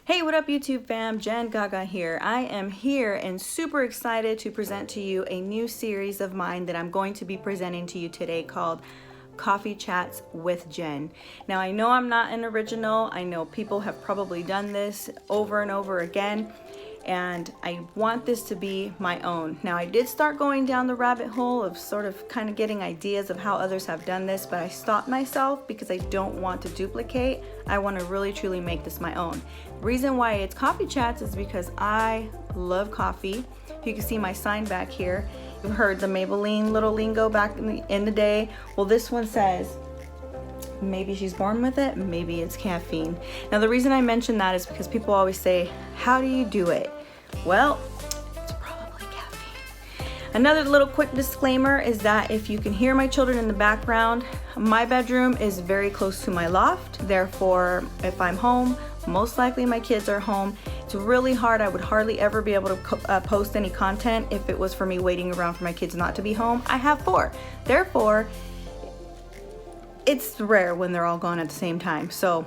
Hey, what up YouTube fam? Jengaga here. I am here and super excited to present to you a new series of mine that I'm going to be presenting to you today called Coffee Chats with Jen. Now I know I'm not an original. I know people have probably done this over and over again, and I want this to be my own. Now I did start going down the rabbit hole of sort of kind of getting ideas of how others have done this, but I stopped myself because I don't want to duplicate. I want to really truly make this my own. Reason why it's Coffee Chats is because I love coffee. You can see my sign back here. You've heard the Maybelline little lingo back in the day. Well, this one says, maybe she's born with it, maybe it's caffeine. Now the reason I mention that is because people always say, how do you do it? Well, it's probably caffeine. Another little quick disclaimer is that if you can hear my children in the background, my bedroom is very close to my loft. Therefore, if I'm home, most likely my kids are home. It's really hard. I would hardly ever be able to post any content if it was for me waiting around for my kids not to be home. I have 4. Therefore, it's rare when they're all gone at the same time. So,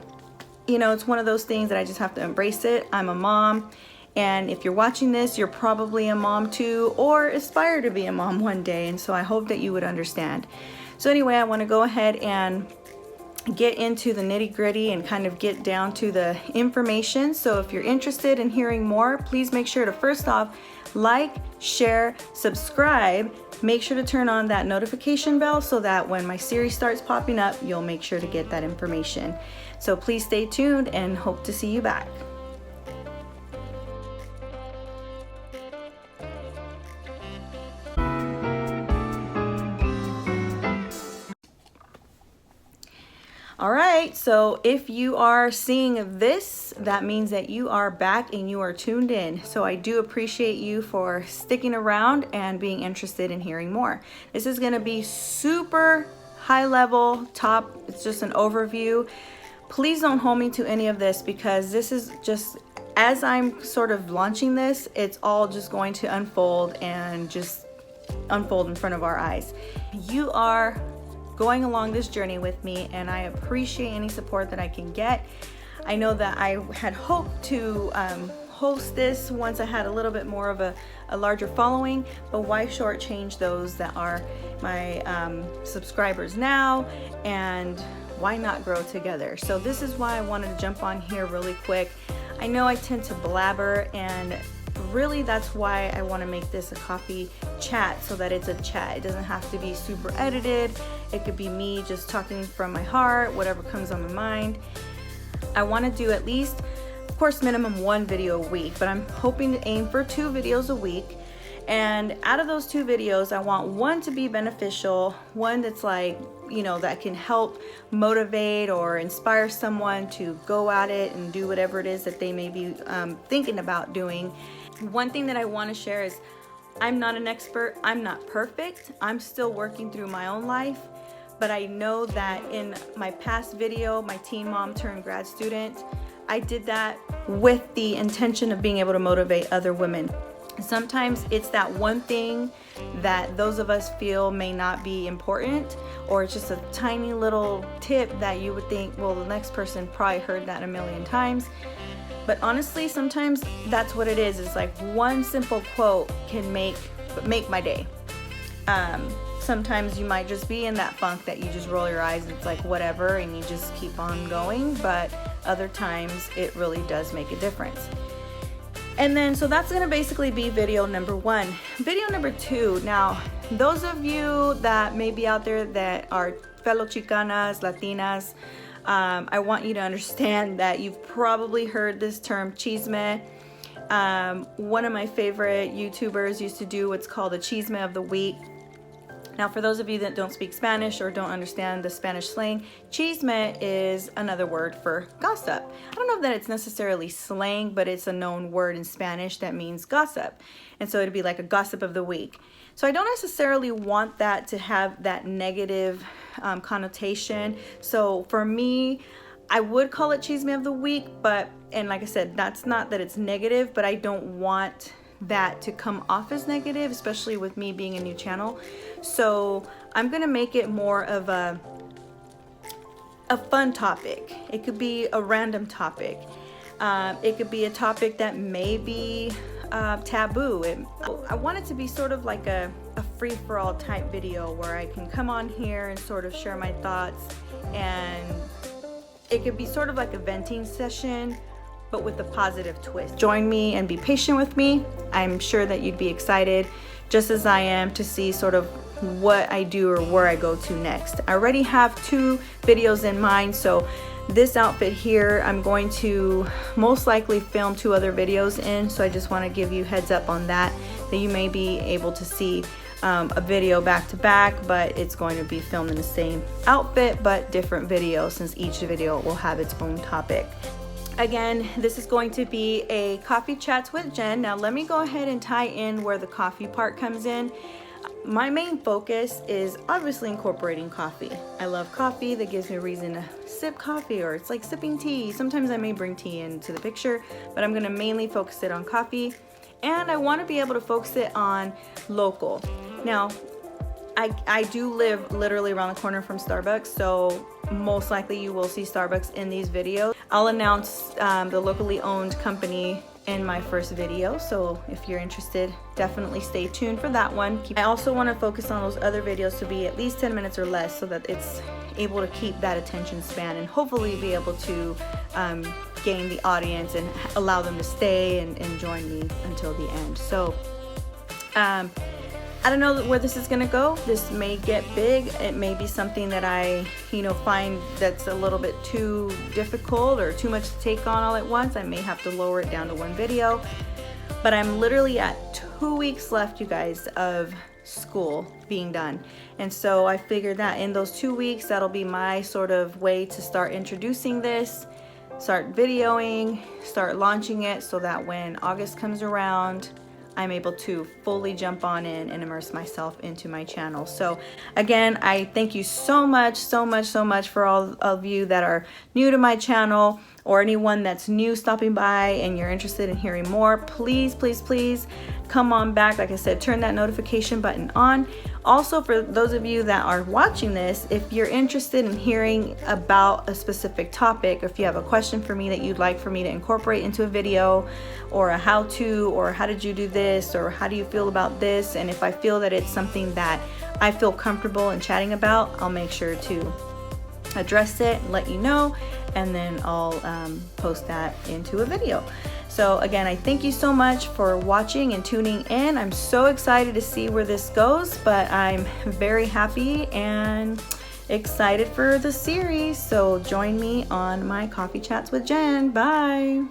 you know, it's one of those things that I just have to embrace it. I'm a mom, and if you're watching this, you're probably a mom too, or aspire to be a mom one day. And so I hope that you would understand. So anyway, I want to go ahead and get into the nitty-gritty and kind of get down to the information. So if you're interested in hearing more, please make sure to first off like, share, subscribe. Make sure to turn on that notification bell so that when my series starts popping up, you'll make sure to get that information. So please stay tuned and hope to see you back. All right, so if you are seeing this, that means that you are back and you are tuned in. So I do appreciate you for sticking around and being interested in hearing more. This is gonna be super high level, top, it's just an overview. Please don't hold me to any of this because this is just, as I'm sort of launching this, it's all just going to unfold and just unfold in front of our eyes. You are going along this journey with me, and I appreciate any support that I can get. I know that I had hoped to host this once I had a little bit more of a larger following, but why shortchange those that are my subscribers now, and why not grow together? So this is why I wanted to jump on here really quick. I know I tend to blabber, and really that's why I want to make this a coffee chat, so that it's a chat. It doesn't have to be super edited. It could be me just talking from my heart, whatever comes on my mind. I want to do at least, of course, minimum 1 video a week, but I'm hoping to aim for 2 videos a week. And out of those 2 videos, I want one to be beneficial, one that's like, you know, that can help motivate or inspire someone to go at it and do whatever it is that they may be thinking about doing. One thing that I want to share is I'm not an expert. I'm not perfect. I'm still working through my own life. But I know that in my past video, my teen mom turned grad student, I did that with the intention of being able to motivate other women. Sometimes it's that one thing that those of us feel may not be important, or it's just a tiny little tip that you would think, well, the next person probably heard that a million times. But honestly, sometimes that's what it is. It's like one simple quote can make my day. Sometimes you might just be in that funk that you just roll your eyes, it's like whatever, and you just keep on going. But other times it really does make a difference. And then, so that's gonna basically be video number 1. Video number 2, now, those of you that may be out there that are fellow Chicanas, Latinas, I want you to understand that you've probably heard this term, Cheeseman. One of my favorite YouTubers used to do what's called a Cheeseman of the Week. Now, for those of you that don't speak Spanish or don't understand the Spanish slang, chisme is another word for gossip. I don't know that it's necessarily slang, but it's a known word in Spanish that means gossip. And so it'd be like a gossip of the week. So I don't necessarily want that to have that negative connotation. So for me, I would call it chisme of the week, but, and like I said, that's not that it's negative, but I don't want that to come off as negative, especially with me being a new channel. So I'm gonna make it more of a fun topic. It could be a random topic. It could be a topic that may be taboo. I want it to be sort of like a free-for-all type video where I can come on here and sort of share my thoughts, and it could be sort of like a venting session, but with a positive twist. Join me and be patient with me. I'm sure that you'd be excited, just as I am, to see sort of what I do or where I go to next. I already have 2 videos in mind, so this outfit here, I'm going to most likely film 2 other videos in, so I just want to give you heads up on that you may be able to see a video back to back, but it's going to be filmed in the same outfit but different videos, since each video will have its own topic. Again, this is going to be a coffee chats with Jen. Now let me go ahead and tie in where the coffee part comes in. My main focus is obviously incorporating coffee. I love coffee. That gives me a reason to sip coffee, or it's like sipping tea. Sometimes I may bring tea into the picture, but I'm going to mainly focus it on coffee, and I want to be able to focus it on local. Now, I do live literally around the corner from Starbucks, so most likely you will see Starbucks in these videos. I'll announce the locally owned company in my first video, so if you're interested, definitely stay tuned for that one. I also want to focus on those other videos to be at least 10 minutes or less, so that it's able to keep that attention span and hopefully be able to gain the audience and allow them to stay and join me until the end. So I don't know where this is gonna go. This may get big. It may be something that I, find that's a little bit too difficult or too much to take on all at once. I may have to lower it down to 1 video. But I'm literally at 2 weeks left, you guys, of school being done. And so I figured that in those 2 weeks, that'll be my sort of way to start introducing this, start videoing, start launching it, so that when August comes around, I'm able to fully jump on in and immerse myself into my channel. So again, I thank you so much for all of you that are new to my channel, or anyone that's new stopping by and you're interested in hearing more. Please come on back. Like I said, turn that notification button on. Also, for those of you that are watching this, if you're interested in hearing about a specific topic, if you have a question for me that you'd like for me to incorporate into a video, or a how-to, or how did you do this, or how do you feel about this, and if I feel that it's something that I feel comfortable in chatting about, I'll make sure to address it and let you know, and then I'll post that into a video. So again, I thank you so much for watching and tuning in. I'm so excited to see where this goes, but I'm very happy and excited for the series. So join me on my Coffee Chats with Jen. Bye.